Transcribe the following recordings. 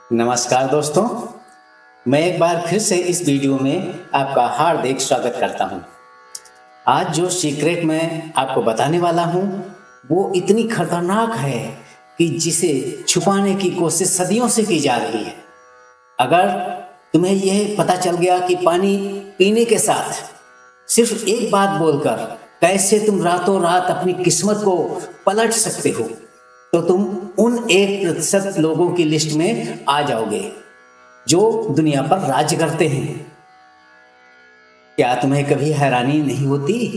नमस्कार दोस्तों, मैं एक बार फिर से इस वीडियो में आपका हार्दिक स्वागत करता हूं। आज जो सीक्रेट मैं आपको बताने वाला हूं, वो इतनी खतरनाक है कि जिसे छुपाने की कोशिश सदियों से की जा रही है। अगर तुम्हें यह पता चल गया कि पानी पीने के साथ सिर्फ एक बात बोलकर कैसे तुम रातों रात अपनी किस्मत को पलट सकते हो, तो तुम उन 1% लोगों की लिस्ट में आ जाओगे जो दुनिया पर राज्य करते हैं। क्या तुम्हें कभी हैरानी नहीं होती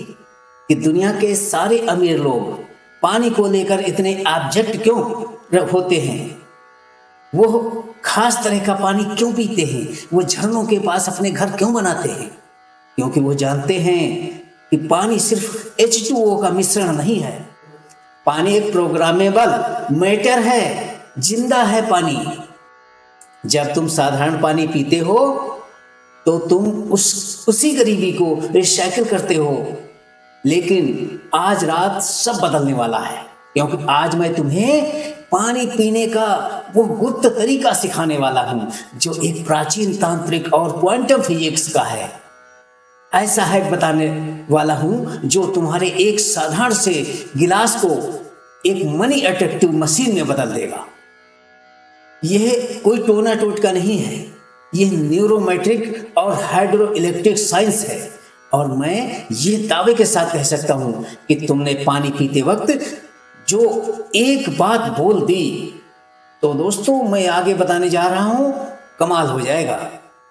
कि दुनिया के सारे अमीर लोग पानी को लेकर इतने ऑब्जेक्ट क्यों होते हैं? वो खास तरह का पानी क्यों पीते हैं? वो झरनों के पास अपने घर क्यों बनाते हैं? क्योंकि वो जानते हैं कि पानी सिर्फ H2O का मिश्रण नहीं है। पानी एक प्रोग्रामेबल मैटर है, जिंदा है पानी। जब तुम साधारण पानी पीते हो तो तुम उसी गरीबी को रिसाइकिल करते हो। लेकिन आज रात सब बदलने वाला है, क्योंकि आज मैं तुम्हें पानी पीने का वो गुप्त तरीका सिखाने वाला हूं जो एक प्राचीन तांत्रिक और क्वांटम फिजिक्स का है। ऐसा हैक बताने वाला हूं जो तुम्हारे एक साधारण से गिलास को एक मनी अट्रैक्टिव मशीन में बदल देगा। यह कोई टोना टोटका नहीं है, यह न्यूरोमेट्रिक और हाइड्रो इलेक्ट्रिक साइंस है। और मैं ये दावे के साथ कह सकता हूं कि तुमने पानी पीते वक्त जो एक बात बोल दी, तो दोस्तों मैं आगे बताने जा रहा हूं, कमाल हो जाएगा।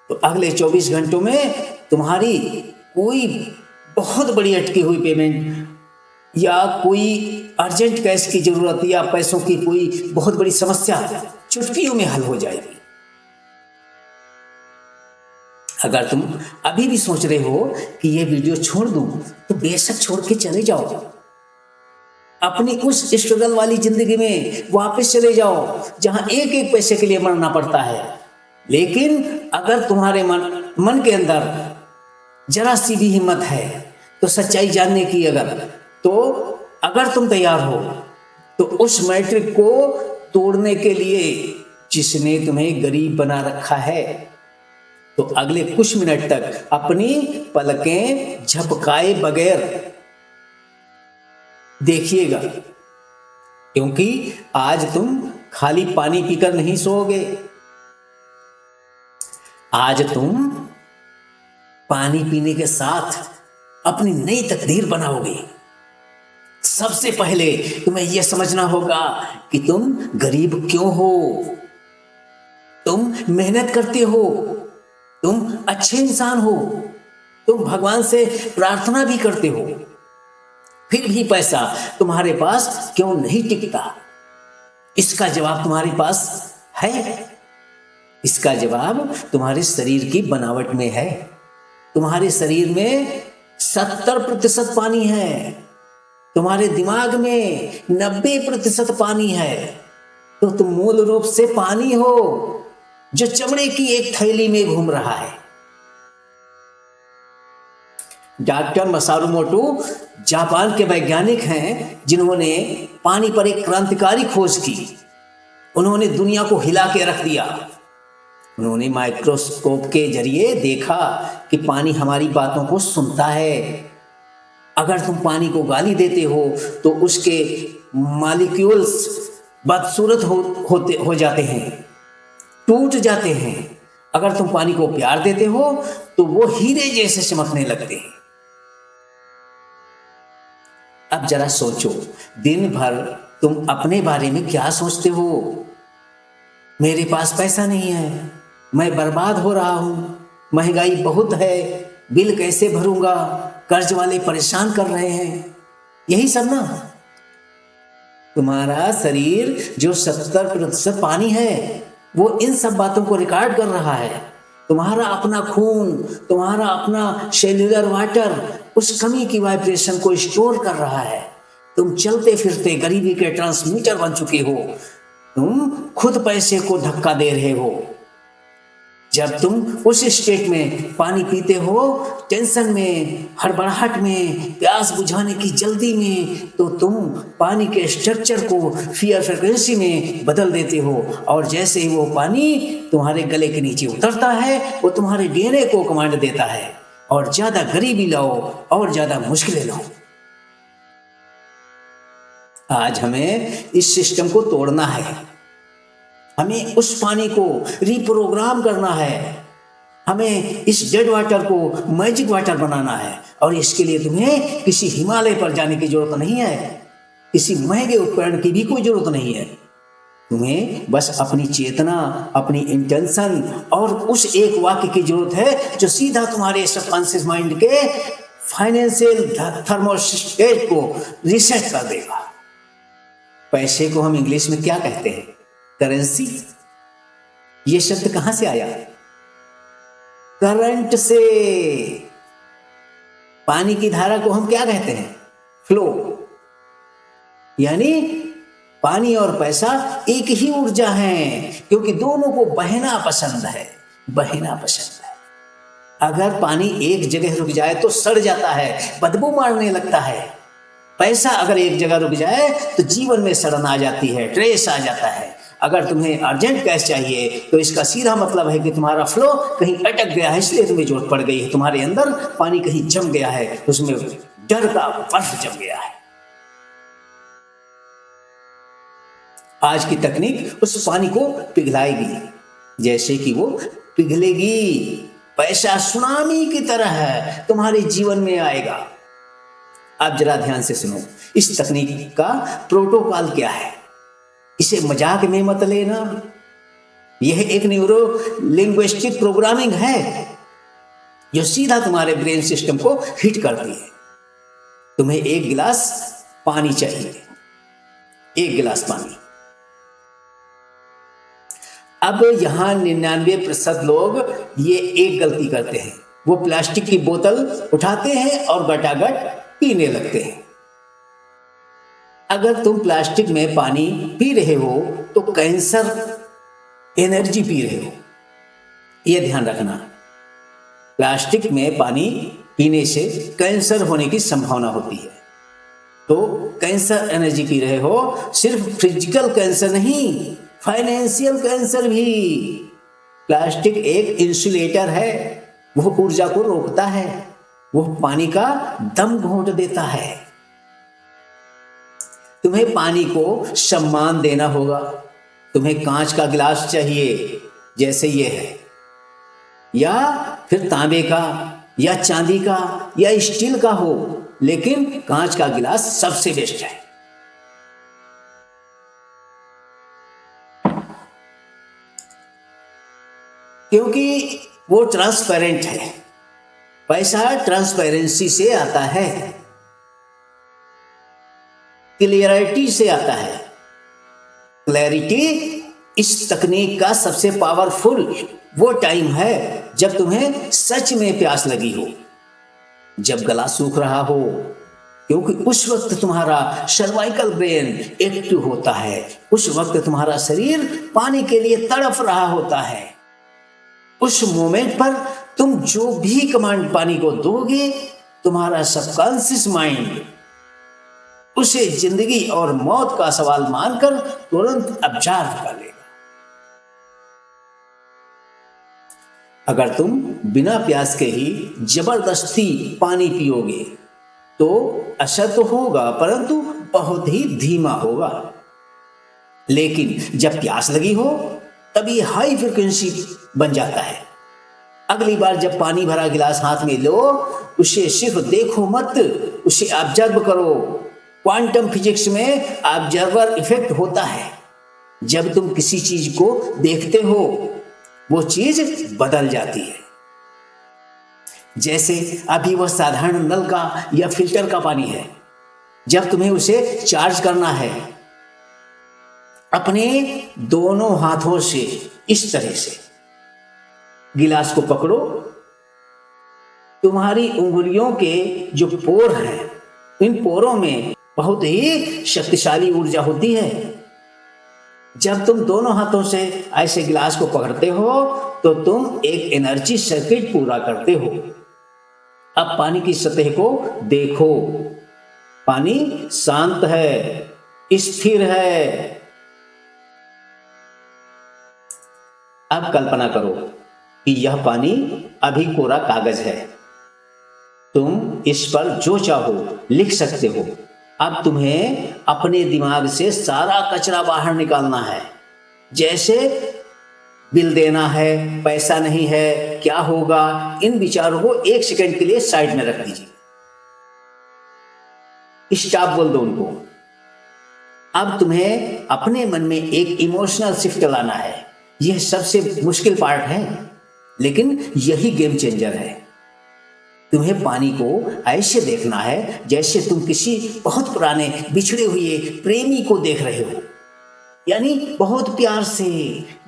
तो अगले 24 घंटों में तुम्हारी कोई बहुत बड़ी अटकी हुई पेमेंट या कोई अर्जेंट कैश की जरूरत या पैसों की कोई बहुत बड़ी समस्या चुटकियों में हल हो जाएगी। अगर तुम अभी भी सोच रहे हो कि यह वीडियो छोड़ दूं, तो बेशक छोड़ के चले जाओ। अपनी उस स्ट्रगल वाली जिंदगी में वापस चले जाओ जहां एक एक पैसे के लिए मरना पड़ता है। लेकिन अगर तुम्हारे मन के अंदर जरा सी भी हिम्मत है, तो सच्चाई जानने की अगर तुम तैयार हो, तो उस मैट्रिक को तोड़ने के लिए जिसने तुम्हें गरीब बना रखा है, तो अगले कुछ मिनट तक अपनी पलकें झपकाए बगैर देखिएगा, क्योंकि आज तुम खाली पानी पीकर नहीं सोओगे। आज तुम पानी पीने के साथ अपनी नई तकदीर बनाओगे। सबसे पहले तुम्हें यह समझना होगा कि तुम गरीब क्यों हो। तुम मेहनत करते हो, तुम अच्छे इंसान हो, तुम भगवान से प्रार्थना भी करते हो, फिर भी पैसा तुम्हारे पास क्यों नहीं टिकता? इसका जवाब तुम्हारे पास है। इसका जवाब तुम्हारे शरीर की बनावट में है। तुम्हारे शरीर में 70% पानी है, तुम्हारे दिमाग में 90% पानी है। तो तुम मूल रूप से पानी हो जो चमड़े की एक थैली में घूम रहा है। डॉक्टर मसारू मोटो जापान के वैज्ञानिक हैं जिन्होंने पानी पर एक क्रांतिकारी खोज की। उन्होंने दुनिया को हिला के रख दिया। उन्होंने माइक्रोस्कोप के जरिए देखा कि पानी हमारी बातों को सुनता है। अगर तुम पानी को गाली देते हो तो उसके मॉलिक्यूल्स बदसूरत हो जाते हैं, टूट जाते हैं। अगर तुम पानी को प्यार देते हो तो वो हीरे जैसे चमकने लगते हैं। अब जरा सोचो, दिन भर तुम अपने बारे में क्या सोचते हो? मेरे पास पैसा नहीं है, मैं बर्बाद हो रहा हूं, महंगाई बहुत है, बिल कैसे भरूंगा, कर्ज वाले परेशान कर रहे हैं। यही सब ना। तुम्हारा शरीर जो 70% पानी है, वो इन सब बातों को रिकॉर्ड कर रहा है। तुम्हारा अपना खून, तुम्हारा अपना सेल्यूलर वाटर उस कमी की वाइब्रेशन को स्टोर कर रहा है। तुम चलते फिरते गरीबी के ट्रांसमीटर बन चुके हो। तुम खुद पैसे को धक्का दे रहे हो। जब तुम उस स्टेट में पानी पीते हो, टेंशन में, हड़बड़ाहट में, प्यास बुझाने की जल्दी में, तो तुम पानी के स्ट्रक्चर को फियर फ्रिक्वेंसी में बदल देते हो, और जैसे ही वो पानी तुम्हारे गले के नीचे उतरता है, वो तुम्हारे डीएनए को कमांड देता है, और ज्यादा गरीबी लाओ और ज्यादा मुश्किलें लाओ। आज हमें इस सिस्टम को तोड़ना है, हमें उस पानी को रिप्रोग्राम करना है, हमें इस डेड वाटर को मैजिक वाटर बनाना है। और इसके लिए तुम्हें किसी हिमालय पर जाने की जरूरत नहीं है, किसी महंगे उपकरण की भी कोई जरूरत नहीं है। तुम्हें बस अपनी चेतना, अपनी इंटेंशन और उस एक वाक्य की जरूरत है जो सीधा तुम्हारे सबकॉन्शियस माइंड के फाइनेंशियल थर्मोस्टेट को रीसेट कर देगा। पैसे को हम इंग्लिश में क्या कहते हैं? करेंसी। ये शब्द कहां से आया? करंट से। पानी की धारा को हम क्या कहते हैं? फ्लो। यानी पानी और पैसा एक ही ऊर्जा है, क्योंकि दोनों को बहना पसंद है, बहना पसंद है। अगर पानी एक जगह रुक जाए तो सड़ जाता है, बदबू मारने लगता है। पैसा अगर एक जगह रुक जाए तो जीवन में सड़न आ जाती है, ट्रेस आ जाता है। अगर तुम्हें अर्जेंट कैश चाहिए तो इसका सीधा मतलब है कि तुम्हारा फ्लो कहीं अटक गया है, इसलिए तुम्हें जरूरत पड़ गई है। तुम्हारे अंदर पानी कहीं जम गया है, उसमें डर का बर्फ जम गया है। आज की तकनीक उस पानी को पिघलाएगी, जैसे कि वो पिघलेगी। पैसा सुनामी की तरह है, तुम्हारे जीवन में आएगा। आप जरा ध्यान से सुनो, इस तकनीक का प्रोटोकॉल क्या है, इसे मजाक में मत लेना। यह एक न्यूरो लिंग्विस्टिक प्रोग्रामिंग है जो सीधा तुम्हारे ब्रेन सिस्टम को हिट करती है। तुम्हें एक गिलास पानी चाहिए, एक गिलास पानी। अब यहां 99% लोग ये एक गलती करते हैं, वो प्लास्टिक की बोतल उठाते हैं और गटागट पीने लगते हैं। अगर तुम प्लास्टिक में पानी पी रहे हो तो कैंसर एनर्जी पी रहे हो, यह ध्यान रखना। प्लास्टिक में पानी पीने से कैंसर होने की संभावना होती है, तो कैंसर एनर्जी पी रहे हो। सिर्फ फिजिकल कैंसर नहीं, फाइनेंशियल कैंसर भी। प्लास्टिक एक इंसुलेटर है, वो ऊर्जा को रोकता है, वो पानी का दम घोंट देता है। तुम्हें पानी को सम्मान देना होगा। तुम्हें कांच का गिलास चाहिए जैसे ये है, या फिर तांबे का या चांदी का या स्टील का हो, लेकिन कांच का गिलास सबसे बेस्ट है। क्योंकि वो ट्रांसपेरेंट है। पैसा ट्रांसपेरेंसी से आता है, क्लियरिटी से आता है। क्लैरिटी इस तकनीक का सबसे पावरफुल वो टाइम है जब तुम्हें सच में प्यास लगी हो, जब गला सूख रहा हो, क्योंकि उस वक्त तुम्हारा सर्वाइकल ब्रेन एक्टिव होता है। उस वक्त तुम्हारा शरीर पानी के लिए तड़प रहा होता है। उस मोमेंट पर तुम जो भी कमांड पानी को दोगे, तुम्हारा सबकॉन्शियस माइंड उसे जिंदगी और मौत का सवाल मानकर तुरंत ऑब्जर्व कर लेगा। अगर तुम बिना प्यास के ही जबरदस्ती पानी पियोगे तो असर तो होगा, परंतु बहुत ही धीमा होगा। लेकिन जब प्यास लगी हो तब ये हाई फ्रिक्वेंसी बन जाता है। अगली बार जब पानी भरा गिलास हाथ में लो, उसे सिर्फ देखो मत, उसे ऑब्जर्व करो। क्वांटम फिजिक्स में ऑब्जर्वर इफेक्ट होता है। जब तुम किसी चीज को देखते हो वो चीज बदल जाती है। जैसे अभी वह साधारण नल का या फिल्टर का पानी है, जब तुम्हें उसे चार्ज करना है, अपने दोनों हाथों से इस तरह से गिलास को पकड़ो। तुम्हारी उंगलियों के जो पोर हैं, इन पोरों में बहुत ही शक्तिशाली ऊर्जा होती है। जब तुम दोनों हाथों से ऐसे गिलास को पकड़ते हो तो तुम एक एनर्जी सर्किट पूरा करते हो। अब पानी की सतह को देखो, पानी शांत है, स्थिर है। अब कल्पना करो कि यह पानी अभी कोरा कागज है। तुम इस पर जो चाहो लिख सकते हो। अब तुम्हें अपने दिमाग से सारा कचरा बाहर निकालना है, जैसे बिल देना है, पैसा नहीं है, क्या होगा। इन विचारों को 1 सेकंड के लिए साइड में रख दीजिए। स्टॉप बोल दो उनको। अब तुम्हें अपने मन में एक इमोशनल शिफ्ट लाना है। यह सबसे मुश्किल पार्ट है, लेकिन यही गेम चेंजर है। तुम्हें पानी को ऐसे देखना है जैसे तुम किसी बहुत पुराने बिछड़े हुए प्रेमी को देख रहे हो, यानी बहुत प्यार से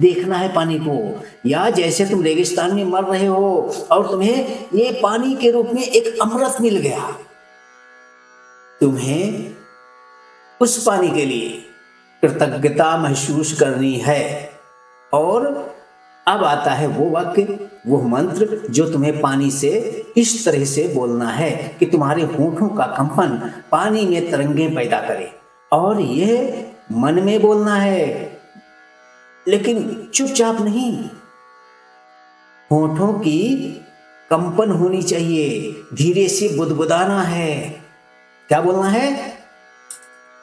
देखना है पानी को। या जैसे तुम रेगिस्तान में मर रहे हो और तुम्हें ये पानी के रूप में एक अमृत मिल गया। तुम्हें उस पानी के लिए कृतज्ञता महसूस करनी है। और अब आता है वो वाक्य, वो मंत्र जो तुम्हें पानी से इस तरह से बोलना है कि तुम्हारे होठों का कंपन पानी में तरंगें पैदा करे। और यह मन में बोलना है, लेकिन चुपचाप नहीं। होठों की कंपन होनी चाहिए, धीरे से बुदबुदाना है। क्या बोलना है?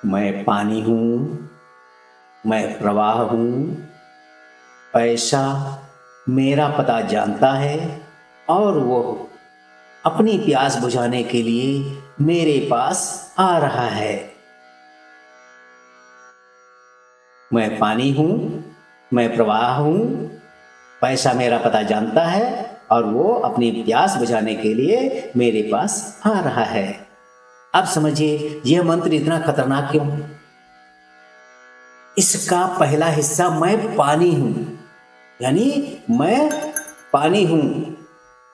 मैं पानी हूं, मैं प्रवाह हूं, पैसा मेरा पता जानता है और वो अपनी प्यास बुझाने के लिए मेरे पास आ रहा है। मैं पानी हूं, मैं प्रवाह हूं, पैसा मेरा पता जानता है और वो अपनी प्यास बुझाने के लिए मेरे पास आ रहा है। अब समझिए यह मंत्र इतना खतरनाक क्यों? इसका पहला हिस्सा मैं पानी हूं, यानी मैं पानी हूं,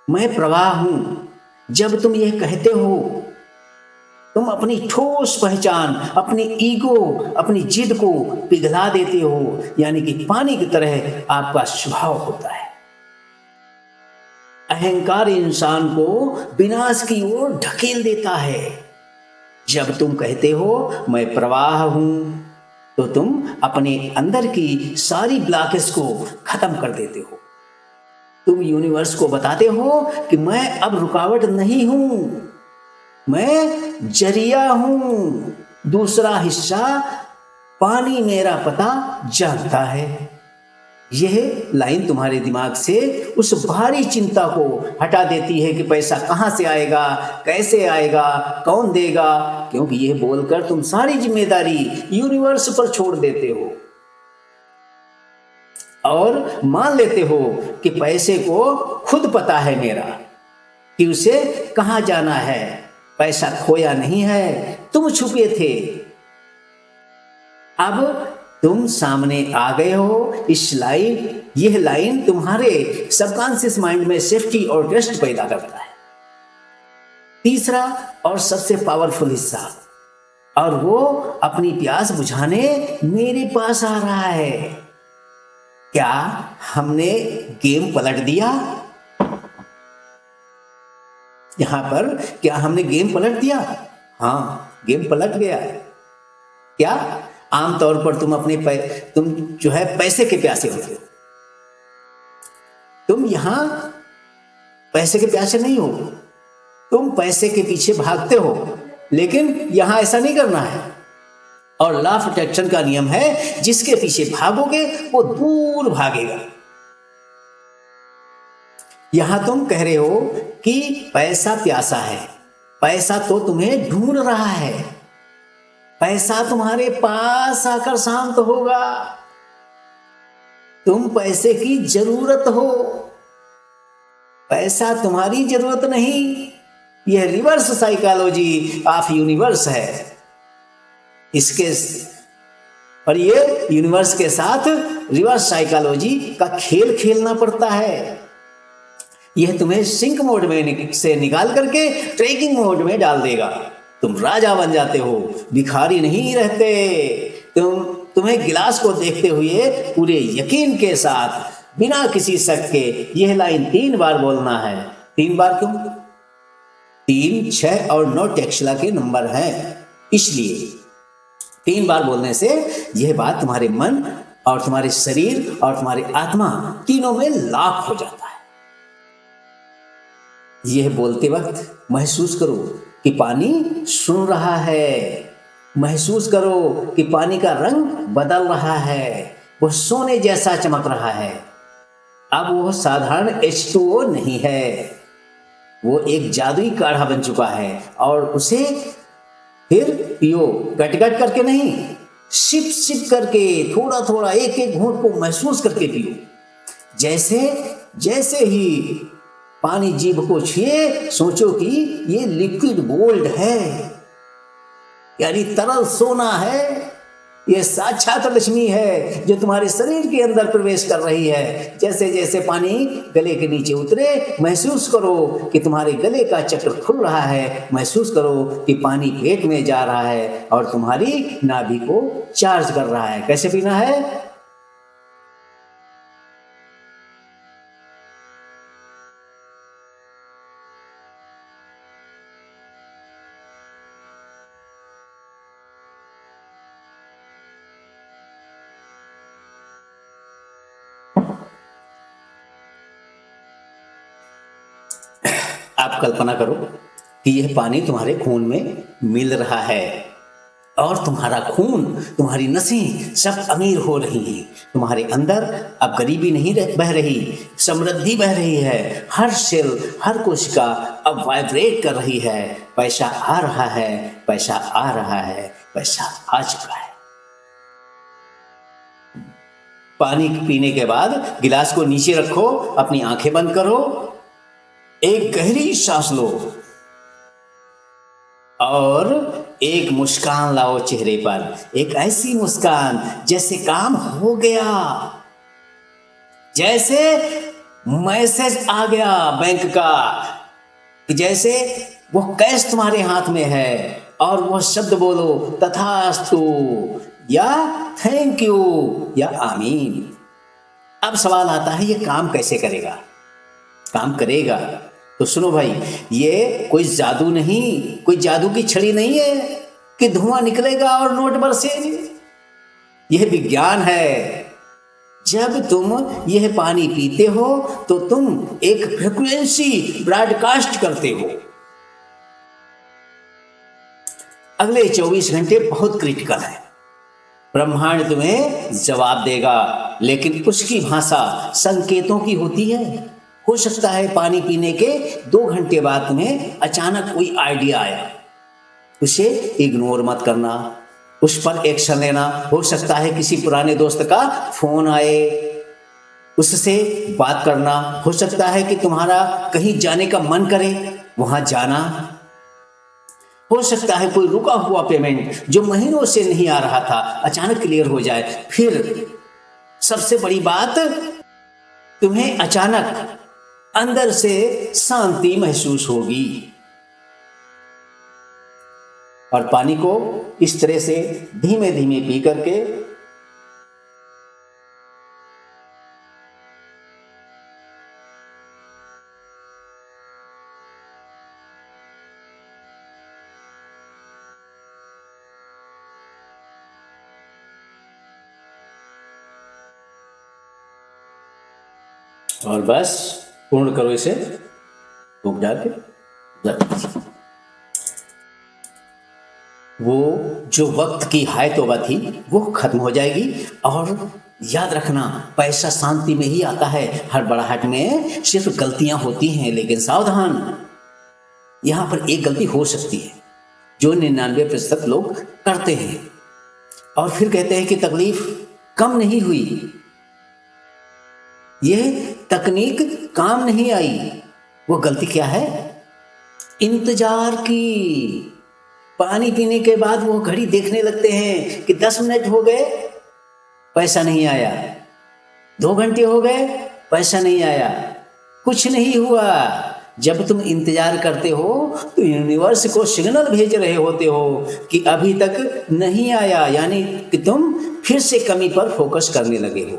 मैं प्रवाह हूं। जब तुम यह कहते हो, तुम अपनी ठोस पहचान, अपनी ईगो, अपनी जिद को पिघला देते हो, यानी कि पानी की तरह आपका स्वभाव होता है। अहंकार इंसान को विनाश की ओर ढकेल देता है। जब तुम कहते हो मैं प्रवाह हूं, तो तुम अपने अंदर की सारी ब्लॉकेज को खत्म कर देते हो। तुम यूनिवर्स को बताते हो कि मैं अब रुकावट नहीं हूं, मैं जरिया हूं। दूसरा हिस्सा, पानी मेरा पता जानता है। यह लाइन तुम्हारे दिमाग से उस भारी चिंता को हटा देती है कि पैसा कहां से आएगा, कैसे आएगा, कौन देगा, क्योंकि यह बोलकर तुम सारी जिम्मेदारी यूनिवर्स पर छोड़ देते हो और मान लेते हो कि पैसे को खुद पता है मेरा कि उसे कहां जाना है। पैसा खोया नहीं है, तुम छुपे थे। अब तुम सामने आ गए हो। यह लाइन तुम्हारे सबकॉन्शियस माइंड में सेफ्टी और ट्रस्ट पैदा करता है। तीसरा और सबसे पावरफुल हिस्सा, और वो अपनी प्यास बुझाने मेरे पास आ रहा है। क्या हमने गेम पलट दिया? यहां पर क्या हमने गेम पलट दिया? हाँ, गेम पलट गया। क्या? आमतौर पर तुम जो है पैसे के प्यासे होते हो। तुम यहां पैसे के प्यासे नहीं हो, तुम पैसे के पीछे भागते हो, लेकिन यहां ऐसा नहीं करना है। और लॉ ऑफ अट्रैक्शन का नियम है, जिसके पीछे भागोगे वो दूर भागेगा। यहां तुम कह रहे हो कि पैसा प्यासा है, पैसा तो तुम्हें ढूंढ रहा है, पैसा तुम्हारे पास आकर शांत होगा। तुम पैसे की जरूरत हो, पैसा तुम्हारी जरूरत नहीं। यह रिवर्स साइकोलॉजी ऑफ यूनिवर्स है। इसके और ये यूनिवर्स के साथ रिवर्स साइकोलॉजी का खेल खेलना पड़ता है। यह तुम्हें सिंक मोड में से निकाल करके ट्रैकिंग मोड में डाल देगा। तुम राजा बन जाते हो, भिखारी नहीं रहते। तुम तुम्हें गिलास को देखते हुए पूरे यकीन के साथ बिना किसी शक के यह लाइन 3 बार बोलना है। 3 बार क्यों? 3, 6 और 9 टेक्सला के नंबर हैं, इसलिए 3 बार बोलने से यह बात तुम्हारे मन और तुम्हारे शरीर और तुम्हारी आत्मा तीनों में लॉक हो जाता है। यह बोलते वक्त महसूस करो कि पानी सुन रहा है, महसूस करो कि पानी का रंग बदल रहा है, वह सोने जैसा चमक रहा है। अब वो साधारण H2O नहीं है, वो एक जादुई काढ़ा बन चुका है और उसे फिर पियो, गट गट करके नहीं, सिप सिप करके, थोड़ा थोड़ा एक एक घूंट को महसूस करके पियो। जैसे ही पानी जीभ को छुए सोचो कि ये लिक्विड गोल्ड है, यानी तरल सोना है, ये साक्षात लक्ष्मी है जो तुम्हारे शरीर के अंदर प्रवेश कर रही है। जैसे जैसे पानी गले के नीचे उतरे महसूस करो कि तुम्हारे गले का चक्र खुल रहा है, महसूस करो कि पानी पेट में जा रहा है और तुम्हारी नाभि को चार्ज कर रहा है। कैसे पीना है? आप कल्पना करो कि यह पानी तुम्हारे खून में मिल रहा है और तुम्हारा खून, तुम्हारी नसें सब अमीर हो रही हैं। तुम्हारे अंदर अब गरीबी नहीं बह रही, समृद्धि बह रही है। हर सेल, हर कोशिका अब वाइब्रेट कर रही है। पैसा आ रहा है, पैसा आ रहा है, पैसा आ चुका है। पानी पीने के बाद गिलास को नीचे रखो, अपनी आंखें बंद करो, एक गहरी सांस लो और एक मुस्कान लाओ चेहरे पर। एक ऐसी मुस्कान जैसे काम हो गया, जैसे मैसेज आ गया बैंक का, जैसे वो कैश तुम्हारे हाथ में है और वो शब्द बोलो तथास्तु या थैंक यू या आमीन। अब सवाल आता है, ये काम कैसे करेगा? काम करेगा तो सुनो भाई, ये कोई जादू नहीं, कोई जादू की छड़ी नहीं है कि धुआं निकलेगा और नोट बरसेंगे। यह विज्ञान है। जब तुम यह पानी पीते हो तो तुम एक फ्रीक्वेंसी ब्रॉडकास्ट करते हो। अगले 24 घंटे बहुत क्रिटिकल है। ब्रह्मांड तुम्हें जवाब देगा, लेकिन उसकी भाषा संकेतों की होती है। हो सकता है पानी पीने के 2 घंटे बाद तुम्हें अचानक कोई आइडिया आया, उसे इग्नोर मत करना, उस पर एक्शन लेना। हो सकता है किसी पुराने दोस्त का फोन आए, उससे बात करना। हो सकता है कि तुम्हारा कहीं जाने का मन करे, वहां जाना। हो सकता है कोई रुका हुआ पेमेंट जो महीनों से नहीं आ रहा था अचानक क्लियर हो जाए। फिर सबसे बड़ी बात, तुम्हें अचानक अंदर से शांति महसूस होगी। और पानी को इस तरह से धीमे धीमे पी करके और बस पूर्ण करो इसे, फूंक डाल के रख दीजिए। वो जो वक्त की हाय तौबा थी वो खत्म हो जाएगी। और याद रखना, पैसा शांति में ही आता है। हड़बड़ाहट में सिर्फ गलतियां होती हैं, लेकिन सावधान, यहां पर एक गलती हो सकती है जो 99% लोग करते हैं और फिर कहते हैं कि तकलीफ कम नहीं हुई, यह तकनीक काम नहीं आई। वो गलती क्या है? इंतजार की। पानी पीने के बाद वो घड़ी देखने लगते हैं कि 10 मिनट हो गए, पैसा नहीं आया, 2 घंटे हो गए, पैसा नहीं आया, कुछ नहीं हुआ। जब तुम इंतजार करते हो तो यूनिवर्स को सिग्नल भेज रहे होते हो कि अभी तक नहीं आया, यानी कि तुम फिर से कमी पर फोकस करने लगे हो।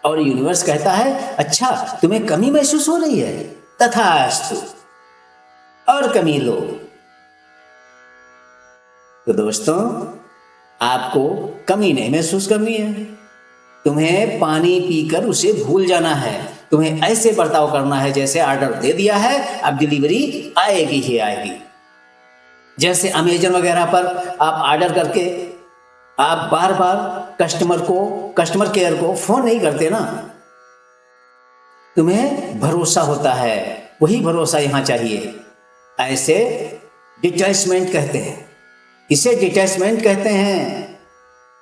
और यूनिवर्स कहता है, अच्छा तुम्हें कमी महसूस हो रही है, तथास्तु, और कमी लो। तो दोस्तों, आपको कमी नहीं महसूस करनी है, तुम्हें पानी पीकर उसे भूल जाना है। तुम्हें ऐसे बर्ताव करना है जैसे ऑर्डर दे दिया है, अब डिलीवरी आएगी ही आएगी। जैसे अमेजन वगैरह पर आप ऑर्डर करके आप बार बार कस्टमर केयर को फोन नहीं करते ना, तुम्हें भरोसा होता है, वही भरोसा यहां चाहिए। ऐसे डिटैचमेंट कहते हैं, इसे डिटैचमेंट कहते हैं।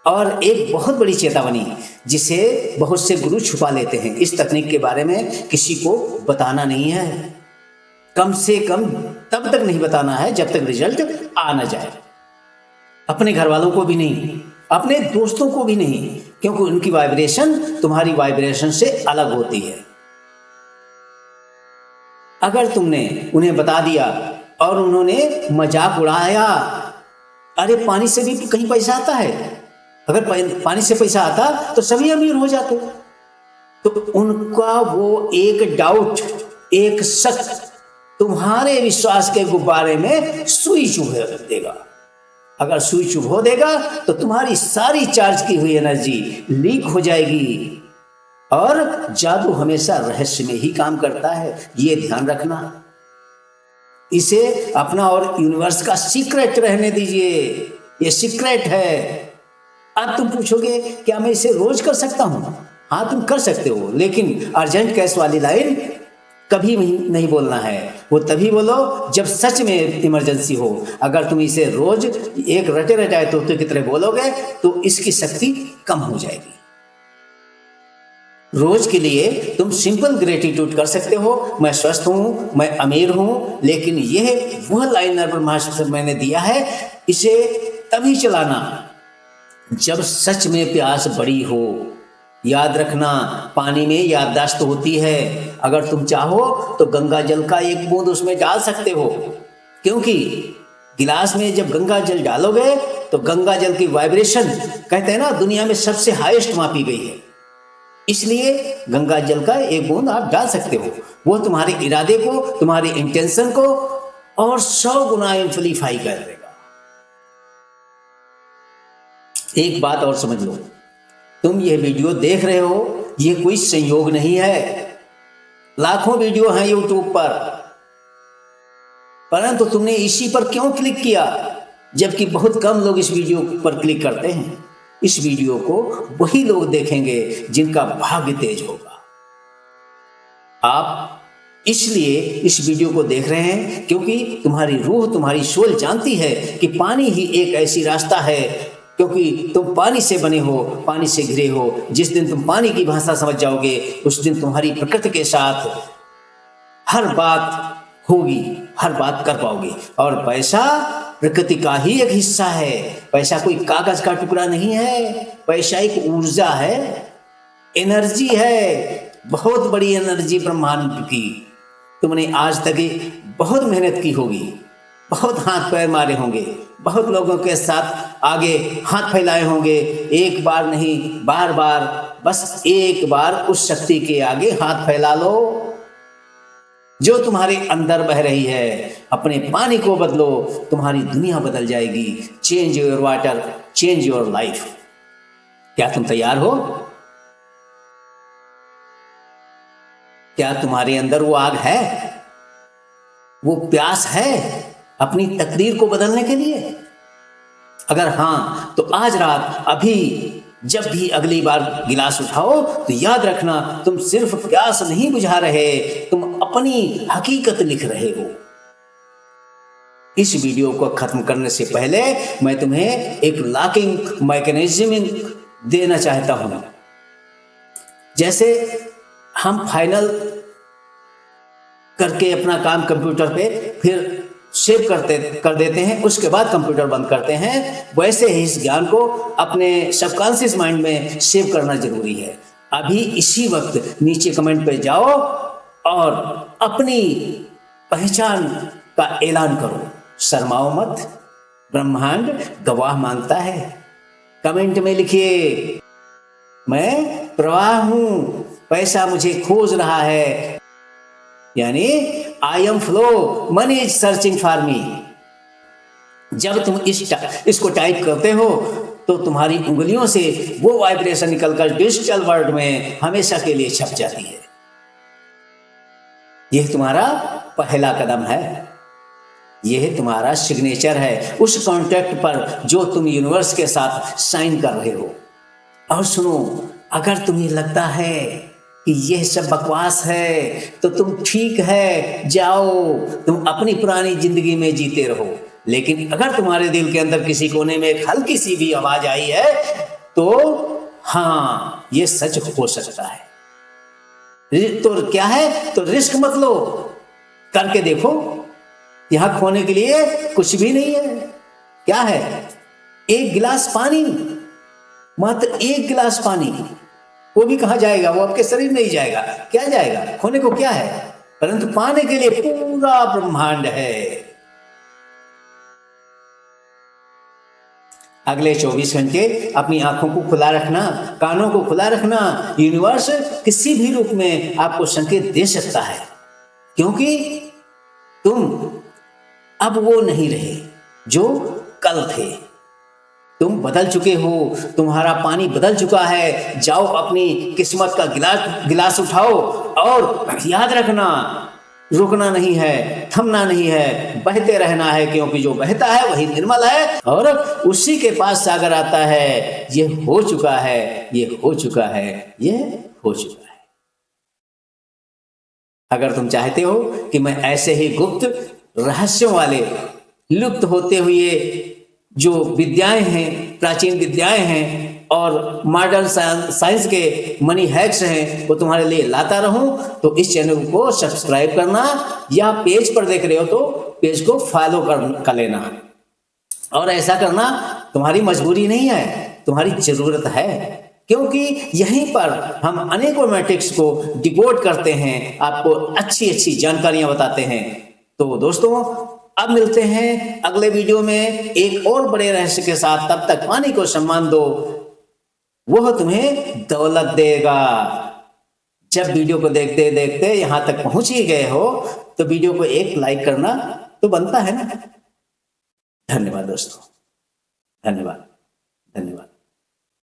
और एक बहुत बड़ी चेतावनी जिसे बहुत से गुरु छुपा लेते हैं, इस तकनीक के बारे में किसी को बताना नहीं है, कम से कम तब तक नहीं बताना है जब तक रिजल्ट आ ना जाए। अपने घर वालों को भी नहीं, अपने दोस्तों को भी नहीं, क्योंकि उनकी वाइब्रेशन तुम्हारी वाइब्रेशन से अलग होती है। अगर तुमने उन्हें बता दिया और उन्होंने मजाक उड़ाया, अरे पानी से भी कहीं पैसा आता है, अगर पानी से पैसा आता तो सभी अमीर हो जाते। तो उनका वो एक डाउट, एक शक तुम्हारे विश्वास के गुब्बारे में सुई चुभ देगा। अगर सुई चुभ देगा तो तुम्हारी सारी चार्ज की हुई एनर्जी लीक हो जाएगी। और जादू हमेशा रहस्य में ही काम करता है, ये ध्यान रखना। इसे अपना और यूनिवर्स का सीक्रेट रहने दीजिए, ये सीक्रेट है। अब तुम पूछोगे क्या मैं इसे रोज कर सकता हूं? हाँ, तुम कर सकते हो, लेकिन अर्जेंट कैश वाली लाइन कभी नहीं बोलना है। वो तभी बोलो जब सच में इमरजेंसी हो। अगर तुम इसे रोज एक रटे रटाए तोते की तरह बोलोगे तो इसकी शक्ति कम हो जाएगी। रोज के लिए तुम सिंपल ग्रेटिट्यूड कर सकते हो, मैं स्वस्थ हूं, मैं अमीर हूं, लेकिन यह वह लाइनर ब्रह्मास्त्र मैंने दिया है, इसे तभी चलाना जब सच में प्यास बड़ी हो। याद रखना, पानी में याददाश्त होती है। अगर तुम चाहो तो गंगा जल का एक बूंद उसमें डाल सकते हो, क्योंकि गिलास में जब गंगा जल डालोगे तो गंगा जल की वाइब्रेशन, कहते हैं ना, दुनिया में सबसे हाईएस्ट मापी गई है। इसलिए गंगा जल का एक बूंद आप डाल सकते हो, वो तुम्हारे इरादे को, तुम्हारे इंटेंशन को और 100 गुना एम्पलीफाई कर देगा। एक बात और समझ लो, तुम ये वीडियो देख रहे हो, ये कोई संयोग नहीं है। लाखों वीडियो हैं यूट्यूब पर, परंतु तुमने इसी पर क्यों क्लिक किया, जबकि बहुत कम लोग इस वीडियो पर क्लिक करते हैं। इस वीडियो को वही लोग देखेंगे जिनका भाग्य तेज होगा। आप इसलिए इस वीडियो को देख रहे हैं क्योंकि तुम्हारी रूह, तुम्हारी सोल जानती है कि पानी ही एक ऐसी रास्ता है, क्योंकि तुम पानी से बने हो, पानी से घिरे हो। जिस दिन तुम पानी की भाषा समझ जाओगे, उस दिन तुम्हारी प्रकृति के साथ हर बात होगी, हर बात कर पाओगे। और पैसा प्रकृति का ही एक हिस्सा है, पैसा कोई कागज का टुकड़ा नहीं है। पैसा एक ऊर्जा है, एनर्जी है, बहुत बड़ी एनर्जी ब्रह्मांड की। तुमने आज तक बहुत मेहनत की होगी, बहुत हाथ पैर मारे होंगे, बहुत लोगों के साथ आगे हाथ फैलाए होंगे। एक बार नहीं, बार बार, बस एक बार उस शक्ति के आगे हाथ फैला लो जो तुम्हारे अंदर बह रही है। अपने पानी को बदलो, तुम्हारी दुनिया बदल जाएगी। Change your water, change your life. क्या तुम तैयार हो? क्या तुम्हारे अंदर वो आग है, वो प्यास है अपनी तकदीर को बदलने के लिए? अगर हाँ, तो आज रात अभी जब भी अगली बार गिलास उठाओ तो याद रखना, तुम सिर्फ प्यास नहीं बुझा रहे, तुम अपनी हकीकत लिख रहे हो। इस वीडियो को खत्म करने से पहले मैं तुम्हें एक लॉकिंग मैकेनिज्म देना चाहता हूं। जैसे हम फाइनल करके अपना काम कंप्यूटर पे फिर सेव कर देते हैं, उसके बाद कंप्यूटर बंद करते हैं, वैसे ही इस ज्ञान को अपने सबकॉन्शियस माइंड में सेव करना जरूरी है। अभी इसी वक्त नीचे कमेंट पे जाओ और अपनी पहचान का ऐलान करो। शर्माओ मत, ब्रह्मांड गवाह मांगता है। कमेंट में लिखिए, मैं प्रवाह हूं, पैसा मुझे खोज रहा है, यानी I am flow, money is searching for me. जब तुम इसको टाइप करते हो तो तुम्हारी उंगलियों से वो वाइब्रेशन निकलकर डिजिटल वर्ल्ड में हमेशा के लिए छप जाती है। यह तुम्हारा पहला कदम है, यह तुम्हारा सिग्नेचर है उस कॉन्ट्रैक्ट पर जो तुम यूनिवर्स के साथ साइन कर रहे हो। और सुनो, अगर तुम्हें लगता है कि यह सब बकवास है तो तुम ठीक है, जाओ तुम अपनी पुरानी जिंदगी में जीते रहो। लेकिन अगर तुम्हारे दिल के अंदर किसी कोने में एक हल्की सी भी आवाज आई है तो हाँ, ये सच हो सकता है। तो क्या है, तो रिस्क मत लो, करके देखो। यहां खोने के लिए कुछ भी नहीं है। क्या है, एक गिलास पानी, मात्र एक गिलास पानी, वो भी कहां जाएगा, वो आपके शरीर में ही जाएगा। क्या जाएगा, खोने को क्या है, परंतु पाने के लिए पूरा ब्रह्मांड है। अगले 24 घंटे अपनी आंखों को खुला रखना, कानों को खुला रखना। यूनिवर्स किसी भी रूप में आपको संकेत दे सकता है, क्योंकि तुम अब वो नहीं रहे जो कल थे। तुम बदल चुके हो, तुम्हारा पानी बदल चुका है। जाओ अपनी किस्मत का गिलास उठाओ और याद रखना, रुकना नहीं है, थमना नहीं है, बहते रहना है, क्योंकि जो बहता है वही निर्मल है और उसी के पास सागर आता है। ये हो चुका है, ये हो चुका है, ये हो चुका है। अगर तुम चाहते हो कि मैं ऐसे ही गुप्त रहस्यों वाले, लुप्त होते हुए जो विद्याएं हैं, प्राचीन विद्याएं हैं और मॉडर्न साइंस के मनी हैक्स हैं, वो तुम्हारे लिए लाता रहूं, तो इस चैनल को सब्सक्राइब करना, या पेज पर देख रहे हो तो पेज को फॉलो कर लेना। और ऐसा करना तुम्हारी मजबूरी नहीं है, तुम्हारी जरूरत है, क्योंकि यहीं पर हम अनेकों मैट्रिक्स को डिकोड करते हैं, आपको अच्छी अच्छी जानकारियां बताते हैं। तो दोस्तों, अब मिलते हैं अगले वीडियो में एक और बड़े रहस्य के साथ। तब तक पानी को सम्मान दो, वह तुम्हें दौलत देगा। जब वीडियो को देखते देखते यहां तक पहुंच ही गए हो तो वीडियो को एक लाइक करना तो बनता है ना। धन्यवाद दोस्तों, धन्यवाद, धन्यवाद।